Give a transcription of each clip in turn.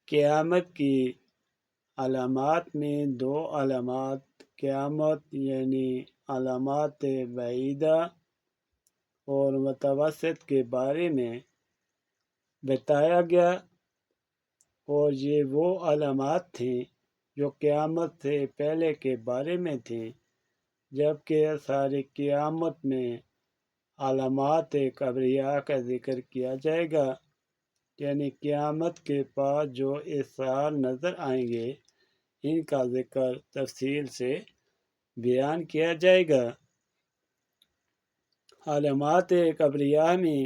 قیامت کی علامات میں دو علامات قیامت یعنی علامات بعیدہ اور متوسط کے بارے میں بتایا گیا، اور یہ وہ علامات تھیں جو قیامت سے پہلے کے بارے میں تھیں، جبکہ ساری قیامت میں علامات کبریہ کا ذکر کیا جائے گا، یعنی قیامت کے بعد جو اثار نظر آئیں گے ان کا ذکر تفصیل سے بیان کیا جائے گا۔ علامات کبریہ میں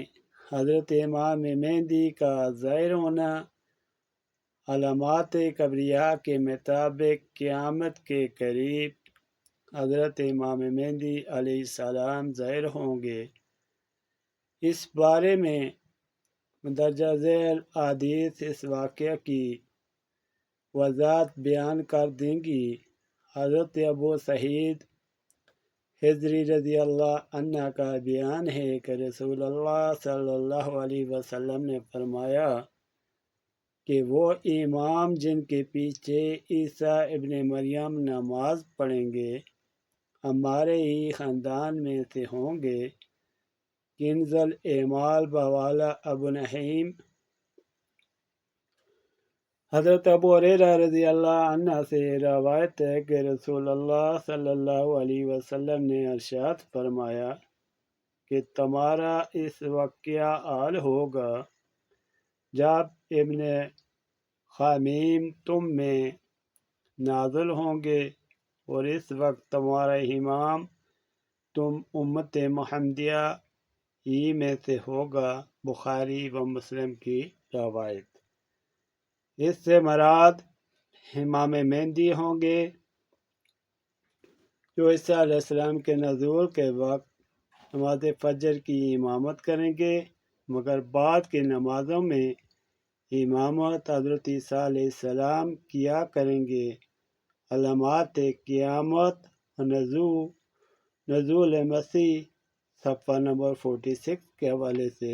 حضرت امام مہدی کا ظاہر ہونا۔ علامات کبریہ کے مطابق قیامت کے قریب حضرت امام مہدی علیہ السلام ظاہر ہوں گے۔ اس بارے میں مندرجہ ذیل احادیث اس واقعہ کی وضاحت بیان کر دیں گی۔ حضرت ابو سعید خدری رضی اللہ عنہ کا بیان ہے کہ رسول اللہ صلی اللہ علیہ وسلم نے فرمایا کہ وہ امام جن کے پیچھے عیسیٰ ابن مریم نماز پڑھیں گے ہمارے ہی خاندان میں سے ہوں گے۔ کنز الاعمال بحوالہ ابو نعیم۔ حضرت ابو ہریرہ رضی اللہ عنہ سے روایت ہے کہ رسول اللہ صلی اللہ علیہ وسلم نے ارشاد فرمایا کہ تمہارا اس وقت کیا حال ہوگا جب ابن خامیم تم میں نازل ہوں گے، اور اس وقت تمہارا امام تم امت محمدیہ ہی میں سے ہوگا۔ بخاری و مسلم کی روایت۔ اس سے مراد امام مہدی ہوں گے جو عیسیٰ علیہ السلام کے نزول کے وقت نماز فجر کی امامت کریں گے، مگر بعد کی نمازوں میں امامت حضرت عیسیٰ علیہ السلام کیا کریں گے۔ علامات قیامت نزول مسیح صفحہ نمبر 46 کے حوالے سے